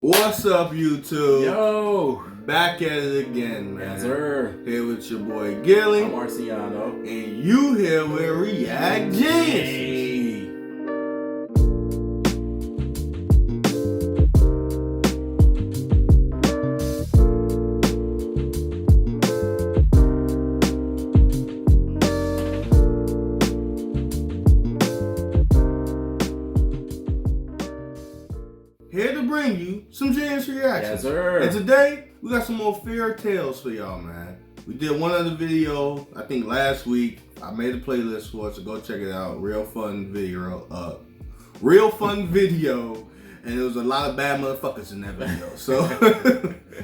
What's up, YouTube? Yo! Back at it again, man. Yes, sir. Here with your boy Gilly. I'm Marciano. And you here with React Genius. Hey. Here to bring you some Genius reactions. Yes, sir. And today, we got some more fairy tales for y'all, man. We did one other video, I think last week. I made a playlist for it, so go check it out. Real fun video. And there was a lot of bad motherfuckers in that video. So,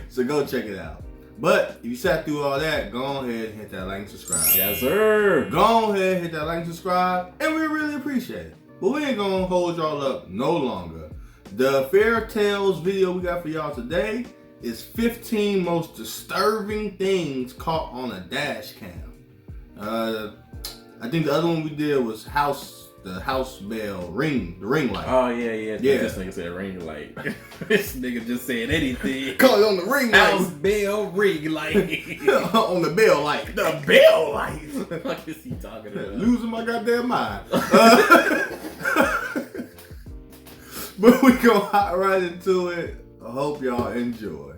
so go check it out. But if you sat through all that, go ahead and hit that like and subscribe. Yes, sir. Go ahead, hit that like and subscribe, and we really appreciate it. But we ain't gonna hold y'all up no longer. The fairy tales video we got for y'all today is 15 most disturbing things caught on a dash cam. I think the other one we did was the house bell ring light. Oh, yeah. This nigga said ring light. This nigga just said anything. Call it on the ring light. House bell ring light. On the bell light. The bell light. What the fuck is he talking about? Losing my goddamn mind. But we go hop right into it. I hope y'all enjoy.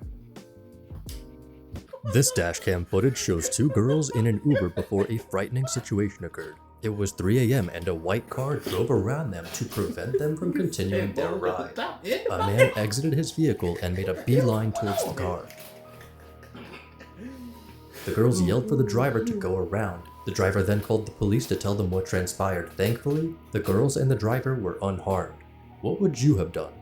This dashcam footage shows two girls in an Uber before a frightening situation occurred. It was 3 a.m. and a white car drove around them to prevent them from continuing their ride. A man exited his vehicle and made a beeline towards the car. The girls yelled for the driver to go around. The driver then called the police to tell them what transpired. Thankfully, the girls and the driver were unharmed. What would you have done?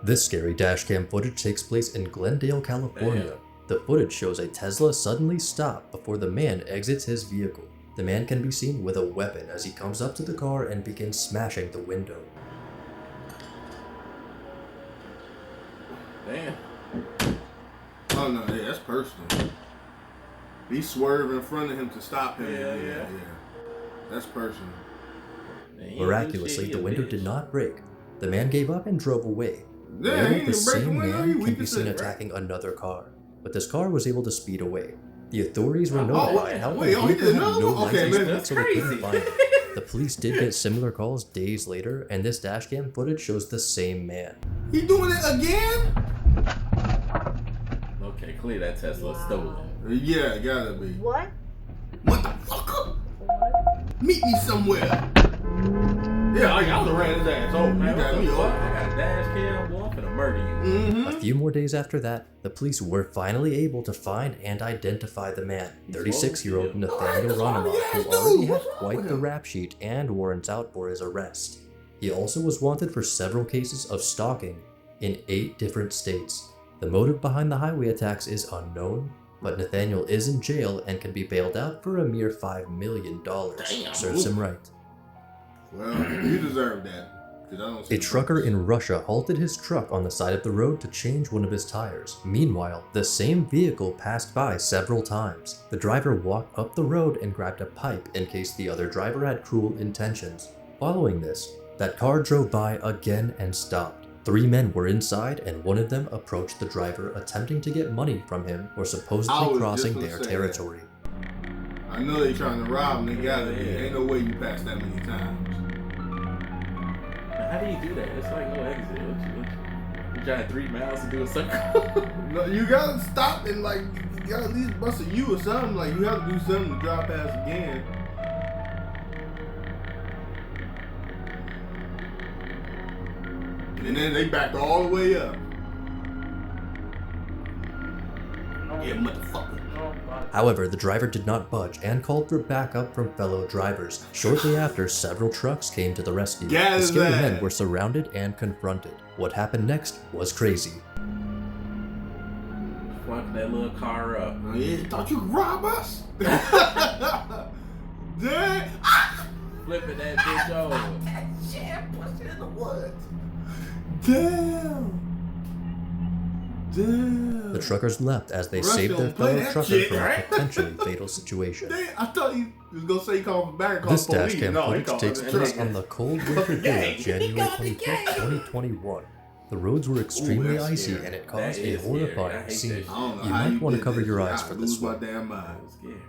This scary dashcam footage takes place in Glendale, California. The footage shows a Tesla suddenly stop before the man exits his vehicle. The man can be seen with a weapon as he comes up to the car and begins smashing the window. Damn. Oh no, yeah, that's personal. He swerved in front of him to stop him. Yeah. That's personal. Miraculously, the window did not break. The man gave up and drove away. Yeah, Later, the same man can be seen attacking another car, but this car was able to speed away. The authorities were notified, however, the vehicle had no license plate, so they couldn't find it. The police did get similar calls days later, and this dashcam footage shows the same man. He doing it again? Okay, clearly that Tesla's stolen. Yeah, gotta be. What? Motherfucker! Meet me somewhere. Yeah, I would have ran his ass over. Man, You got me I over. got a dash cam, boy. I'm finna murder you. A few more days after that, the police were finally able to find and identify the man, 36-year-old Nathaniel Ronimov, who already had quite the rap sheet and warrants out for his arrest. He also was wanted for several cases of stalking in 8 different states. The motive behind the highway attacks is unknown, but Nathaniel is in jail and can be bailed out for a mere $5 million. Serves him right. Well, you deserve that. 'Cause I don't see A trucker in Russia halted his truck on the side of the road to change one of his tires. Meanwhile, the same vehicle passed by several times. The driver walked up the road and grabbed a pipe in case the other driver had cruel intentions. Following this, that car drove by again and stopped. 3 men were inside and one of them approached the driver attempting to get money from him for I supposedly was crossing just their gonna say territory. I know they trying to rob me. They gotta be. Ain't no way you pass that many times. How do you do that? It's like no exit. You drive 3 miles to do a circle. No, you gotta stop and like you gotta at least bust a U or something. Like you have to do something to drive past again. And then they backed all the way up. Yeah, motherfucker. However, the driver did not budge and called for backup from fellow drivers. Shortly after, several trucks came to the rescue. The scary men were surrounded and confronted. What happened next was crazy. Fuck that little car up. Oh, yeah, thought you could rob us? Damn. Flipping that bitch over. Shit, push it in the woods. Damn. The truckers left as they Rush saved their don't play fellow that trucker shit, from a right? potentially fatal situation. I thought he was gonna say he called for back and called This police. dashcam No, he footage called takes the place trucker. on the cold winter day of gang. He January called the 25th, gang. 2021. The roads were extremely that's icy scary. and it That caused a is scary. I horrifying hate scene. that I shit. don't know You how might want to did cover this. your eyes I for lose this my one. damn mind. I was scared.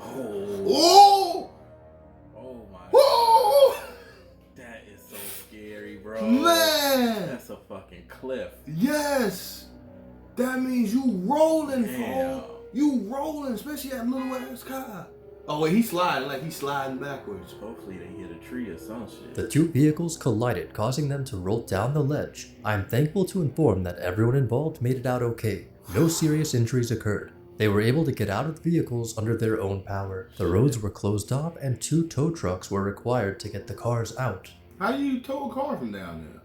Oh, Oh! oh my Oh! That is so scary, bro. Man! That's a fucking cliff. Yes! That means you rolling, Damn. bro. You rolling, especially that little ass car. Oh wait, he's sliding like he's sliding backwards. Hopefully they hit a tree or some shit. The two vehicles collided, causing them to roll down the ledge. I'm thankful to inform that everyone involved made it out okay. No serious injuries occurred. They were able to get out of the vehicles under their own power. The roads were closed off and 2 tow trucks were required to get the cars out. How do you tow a car from down there?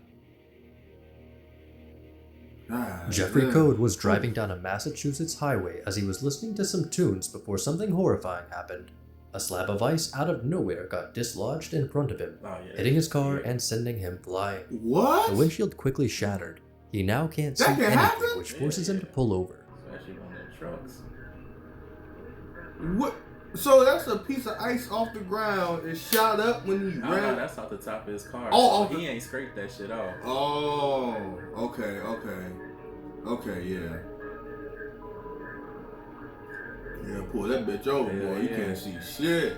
Jeffrey Yeah. Code was driving down a Massachusetts highway as he was listening to some tunes before something horrifying happened. A slab of ice out of nowhere got dislodged in front of him, Oh, yeah, hitting his car yeah. and sending him flying. What? The windshield quickly shattered. He now can't see That can anything, happen? which forces him to pull over. Especially on the trucks. What? So that's a piece of ice off the ground. It shot up when you No, ran. that's off the top of his car. Oh, so off he ain't scraped that shit off. Oh, okay. Yeah. Yeah, pull that bitch over, Yeah, boy. You yeah. can't see shit.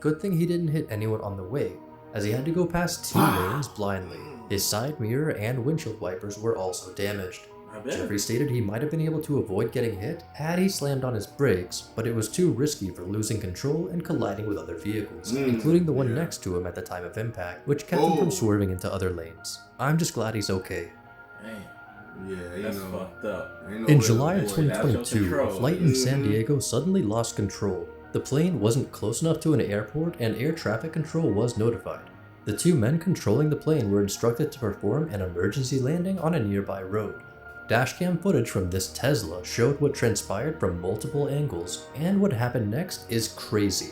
Good thing he didn't hit anyone on the way, as he had to go past 2 lanes blindly. His side mirror and windshield wipers were also damaged. I bet. Jeffrey stated he might have been able to avoid getting hit had he slammed on his brakes, but it was too risky for losing control and colliding with other vehicles, including the one yeah. next to him at the time of impact, which kept him Oh. from swerving into other lanes. I'm just glad he's okay. Damn, Yeah, you that's know. fucked up. Ain't no In way July to of avoid that. 2022, a control. flight in San Mhm. Diego suddenly lost control. The plane wasn't close enough to an airport and air traffic control was notified. The 2 men controlling the plane were instructed to perform an emergency landing on a nearby road. Dashcam footage from this Tesla showed what transpired from multiple angles, and what happened next is crazy.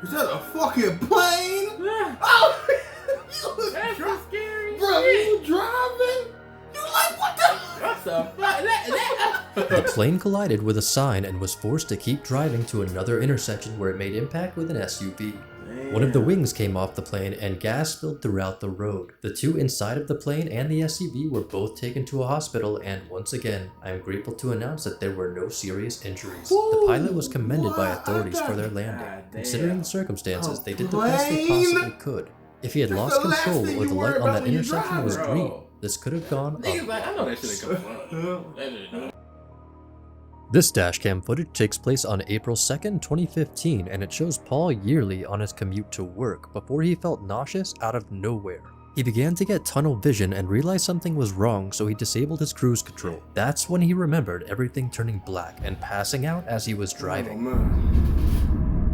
Is that a fucking plane? Ah, Oh, you that's dri- so scary. bro, shit. you driving? You like what the? What the fuck? That- The plane collided with a sign and was forced to keep driving to another intersection where it made impact with an SUV. One of the wings came off the plane and gas spilled throughout the road. The 2 inside of the plane and the SUV were both taken to a hospital, and once again, I am grateful to announce that there were no serious injuries. The pilot was commended by authorities for their landing. God Considering damn. the circumstances, A they did the best they plane? possibly could. If he had That's lost the last control thing or you the worry light on about that when you intersection drive, was bro. green, this could have gone Niggas like, I know that otherwise. shit ain't come from. That shit don't. This dashcam footage takes place on April 2nd, 2015, and it shows Paul yearly on his commute to work before he felt nauseous out of nowhere. He began to get tunnel vision and realized something was wrong, so he disabled his cruise control. That's when he remembered everything turning black and passing out as he was Oh, driving. man.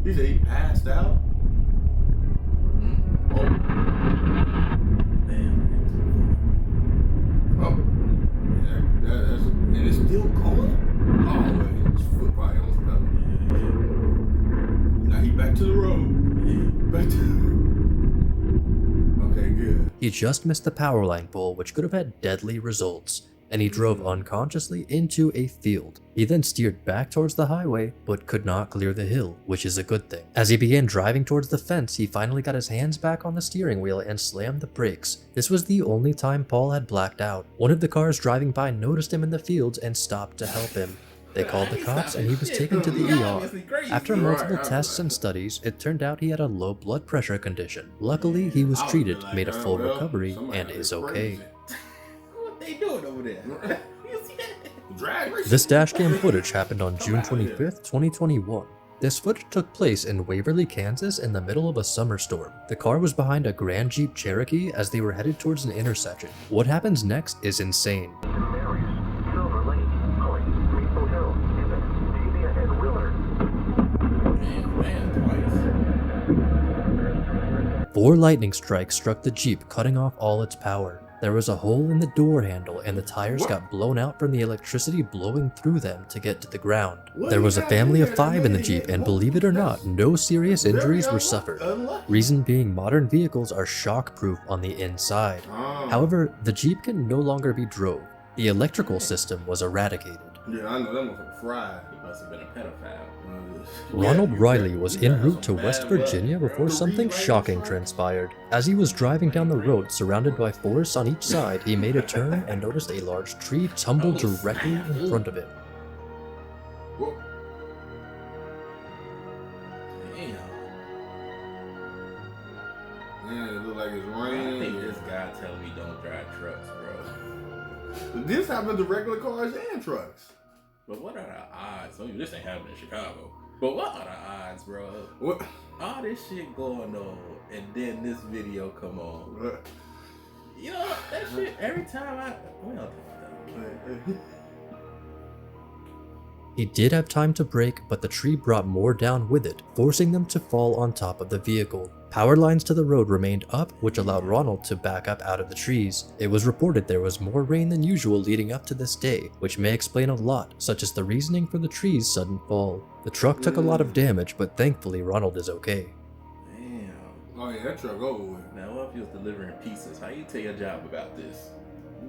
He said he passed out. Oh, oh. Yeah, that's, and it's still going? Oh, wait, his foot probably on the pedal. Now he back to the road. Back to Okay, good. He just missed the power line pole, which could have had deadly results, and he drove unconsciously into a field. He then steered back towards the highway, but could not clear the hill, which is a good thing. As he began driving towards the fence, he finally got his hands back on the steering wheel and slammed the brakes. This was the only time Paul had blacked out. One of the cars driving by noticed him in the fields and stopped to help him. They called the cops and he was taken to the ER. After multiple tests and studies, it turned out he had a low blood pressure condition. Luckily, he was treated, made a full recovery, and is okay. What they doing over there? You see that? Drag racing. This dashcam footage happened on June 25th, 2021. This footage took place in Waverly, Kansas in the middle of a summer storm. The car was behind a Grand Jeep Cherokee as they were headed towards an intersection. What happens next is insane. 4 lightning strikes struck the Jeep, cutting off all its power. There was a hole in the door handle and the tires got blown out from the electricity blowing through them to get to the ground. There was a family of 5 in the Jeep, and believe it or not, no serious injuries were suffered. Reason being, modern vehicles are shock-proof on the inside. However, the Jeep can no longer be drove. The electrical system was eradicated. Yeah, I know that motherfucker fried. He must have been a pedophile. Ronald Riley was en route to West Virginia before something shocking transpired. As he was driving down the road surrounded by forests on each side, he made a turn and noticed a large tree tumble directly in front of him. Whoa. Damn. Yeah, it look like it's I raining. think this guy telling me don't drive trucks, bro. This happened to regular cars and trucks. But what are the odds? I mean, this ain't happening in Chicago. But what are the odds, bro? What? All this shit going on, and then this video come on. You know, that shit, every time well, He did have time to brake, but the tree brought more down with it, forcing them to fall on top of the vehicle. Power lines to the road remained up, which allowed Ronald to back up out of the trees. It was reported there was more rain than usual leading up to this day, which may explain a lot, such as the reasoning for the tree's sudden fall. The truck took a lot of damage, but thankfully Ronald is okay. damn. Oh yeah, that truck over with. Now, what if you was delivering pizzas? How you tell your job about this?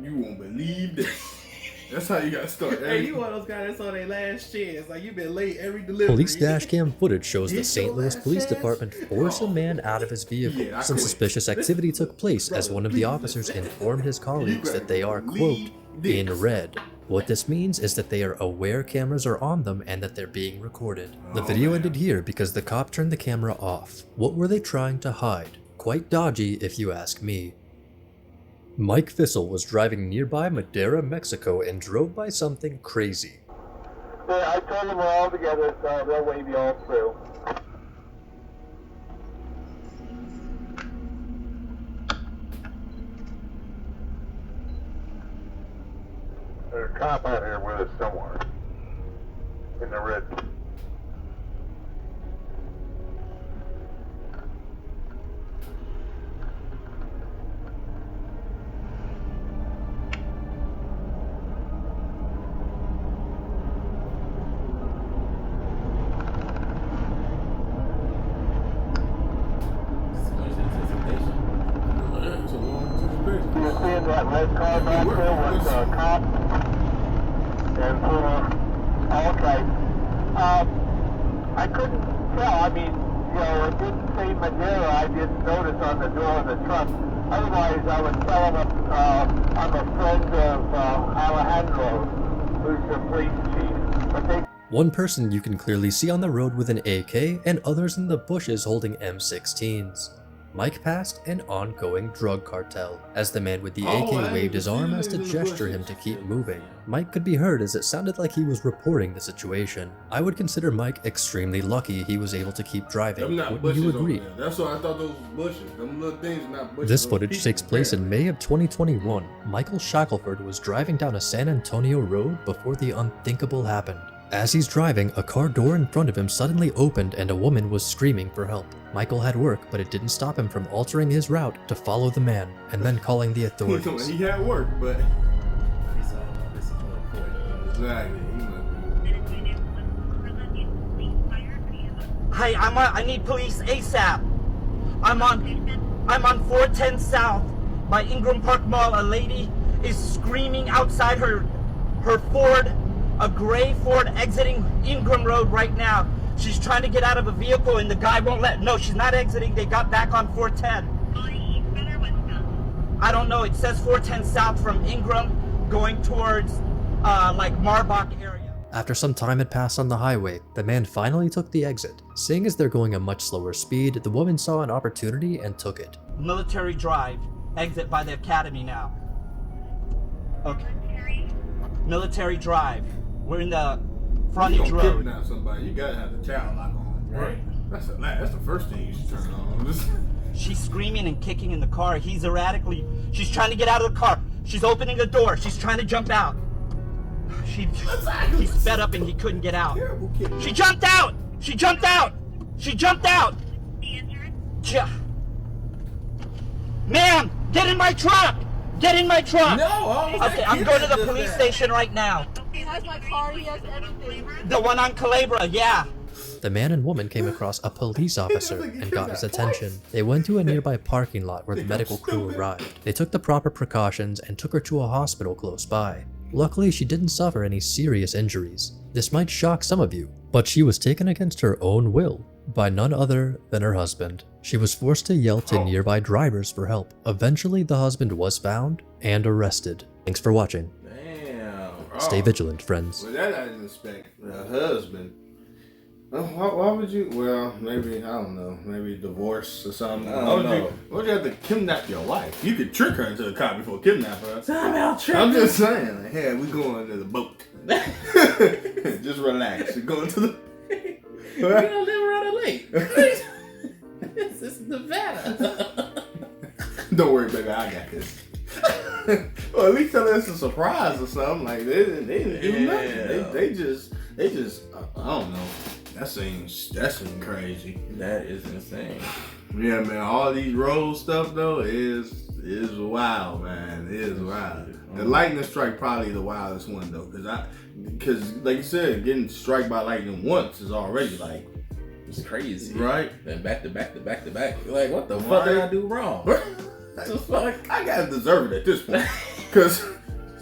You won't believe this. That's how you gotta start. Hey, you one of those guys that's on their last chance. Like, you been late every delivery. Police dashcam footage shows the It's St. your Louis last Police chance? Department force a man out of his vehicle. Yeah, I Some quit. suspicious activity took place as one of the officers informed his colleagues that they are, quote, in red. What this means is that they are aware cameras are on them and that they're being recorded. The video ended here because the cop turned the camera off. What were they trying to hide? Quite dodgy if you ask me. Mike Fissel was driving nearby Madera, Mexico and drove by something crazy. Yeah, I told them we're all together, so they'll wave you all through. There's a cop out here with us somewhere. In the red. So much anticipation. Yeah, it's a long anticipation. You're seeing that red car back there with a cop? And okay. I couldn't tell. I mean, you know, it didn't say Madera. I didn't notice on the door of the truck. Otherwise, I would tell him I'm a friend of Alejandro, who's the police chief. But they One person you can clearly see on the road with an AK and others in the bushes holding M16s. Mike passed an ongoing drug cartel. As the man with the Oh, AK I waved his didn't arm see as to it in the gesture him bushes. to keep moving. Mike could be heard as it sounded like he was reporting the situation. I would consider Mike extremely lucky he was able to keep Them driving. not Wouldn't bushes you over agree? there. That's why I thought those was bushes. Them little things are not bushes. This those footage people takes place there. in May of 2021. Michael Shackelford was driving down a San Antonio road before the unthinkable happened. As he's driving, a car door in front of him suddenly opened and a woman was screaming for help. Michael had work, but it didn't stop him from altering his route to follow the man and then calling the authorities. He had work, but He's this is 2040. exactly. Hey, I need police ASAP. I'm on 410 South by Ingram Park Mall. A lady is screaming outside her Ford, a gray Ford exiting Ingram Road right now. She's trying to get out of a vehicle and the guy won't let. No, she's not exiting. They got back on 410. I don't know. It says 410 South from Ingram going towards like Marbach area. After some time had passed on the highway, the man finally took the exit. Seeing as they're going a much slower speed, the woman saw an opportunity and took it. Military Drive, exit by the academy now. Okay. Military Drive. We're in the You frontage gonna road. kidnap somebody, you gotta have the child lock on. Right. That's the first thing you should turn on. She's screaming and kicking in the car. She's trying to get out of the car. She's opening the door. She's trying to jump out. He sped up and he couldn't get out. Terrible kid. She jumped out! She jumped out! She jumped out! Ma'am, get in my truck! Get in my truck! No, I was Okay, I'm going to the police station right now. He has my car, he has everything. The one on Calabria, yeah. The man and woman came across a police officer and got his attention. They went to a nearby parking lot where the medical crew arrived. They took the proper precautions and took her to a hospital close by. Luckily, she didn't suffer any serious injuries. This might shock some of you, but she was taken against her own will by none other than her husband. She was forced to yell to nearby drivers for help. Eventually, the husband was found and arrested. Thanks for watching. Damn. Stay vigilant, friends. Well, that I didn't expect. The husband. Why would you? Well, maybe, I don't know. Maybe divorce or something. I don't know. Why would you have to kidnap your wife? You could trick her into a car before kidnap her. Time out, trick. I'm just saying, like, hey, we going to the boat. Just relax. You're going to the... We don't live around the lake. This is Nevada. Don't worry, baby. I got this. Well, at least tell us a surprise or something. Like, they didn't do nothing. They just, I don't know. That seems crazy. That is insane. Yeah, man. All these road stuff though is wild, man. It is wild. The lightning strike probably the wildest one though, because like you said, getting struck by lightning once is already like It's crazy. right. Then back to back to back to back. Like, what the fuck did I do wrong? What the fuck? I gotta deserve it at this point, because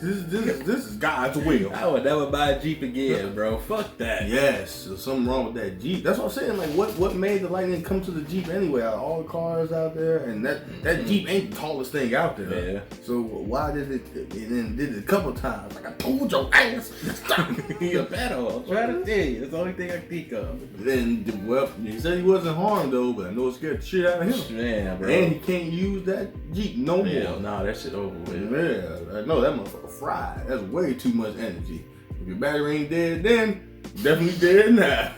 this is God's will. I would never buy a Jeep again, bro. Fuck that. Yes, there's something wrong with that Jeep. That's what I'm saying. Like, what made the lightning come to the Jeep anyway? Out of all the cars out there, and that Jeep ain't the tallest thing out there. Yeah. So why did it? And then did it a couple times. Like I told your ass, stop. You're better. I'm trying to tell you. That's the only thing I can think of. Then well, he said he wasn't harmed though, but I know it scared the shit out of him. Man, bro. And he can't use that Jeep no more. Yeah, nah, that shit over with. Yeah, I know that motherfucker fried. That's way too much energy. If your battery ain't dead then, definitely dead now.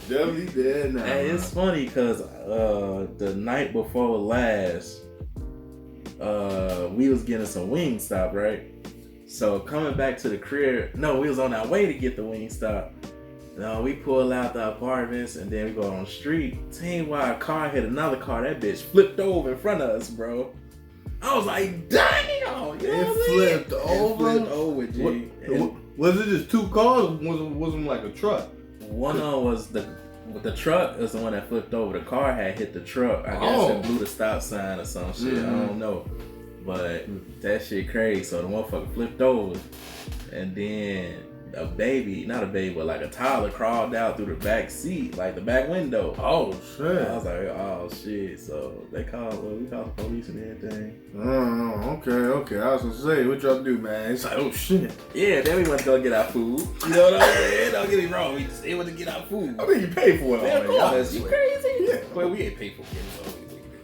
Definitely dead now. Hey, it's funny because the night before last, we was getting some Wingstop, right? So coming back to the crib, no, we was on our way to get the Wingstop. No, we pull out the apartments and then we go on the street. Tell why a car hit another car. That bitch flipped over in front of us, bro. I was like, damn! You know what I'm saying? Flipped over? It flipped over, G. Was it just two cars or was it like a truck? One of them was the truck is the one that flipped over. The car had hit the truck. I guess it blew the stop sign or some shit. I don't know. But that shit crazy. So the motherfucker flipped over. And then a baby, not a baby, but like a toddler crawled out through the back seat, like the back window. Oh shit! I was like, oh shit. So we called the police and everything. Oh, okay. I was gonna say, what y'all do, man? It's like, oh shit. Yeah, then we went to go get our food. You know what I'm saying? Don't get me wrong. We just went to get our food. I mean, you paid for it Yeah, of already. course. You crazy? Yeah. Well, we ain't paid for it.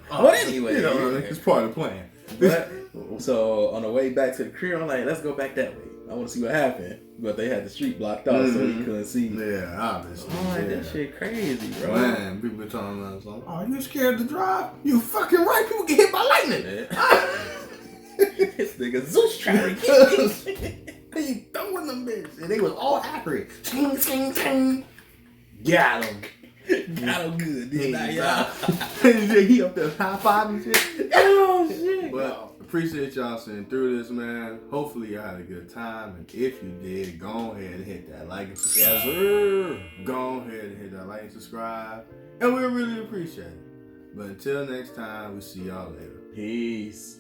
But anyway, you know, it's part of the plan. But, so on the way back to the crib, I'm like, let's go back that way. I want to see what happened. But they had the street blocked off, so we couldn't see. Yeah, obviously. I'm like, that shit crazy, bro. Man, people be telling us, like, oh, you scared to drive? You fucking right. People get hit by lightning. This nigga Zeus trying to get me. He throwing them bitches. And they was all happy. Sing, sing, sing. Got him. Got him good, didn't y'all? He up there high five and shit. Oh, shit. But appreciate y'all sitting through this, man. Hopefully y'all had a good time. And if you did, go ahead and hit that like and subscribe. Yes, sir. Go ahead and hit that like and subscribe. And we really appreciate it. But until next time, we see y'all later. Peace.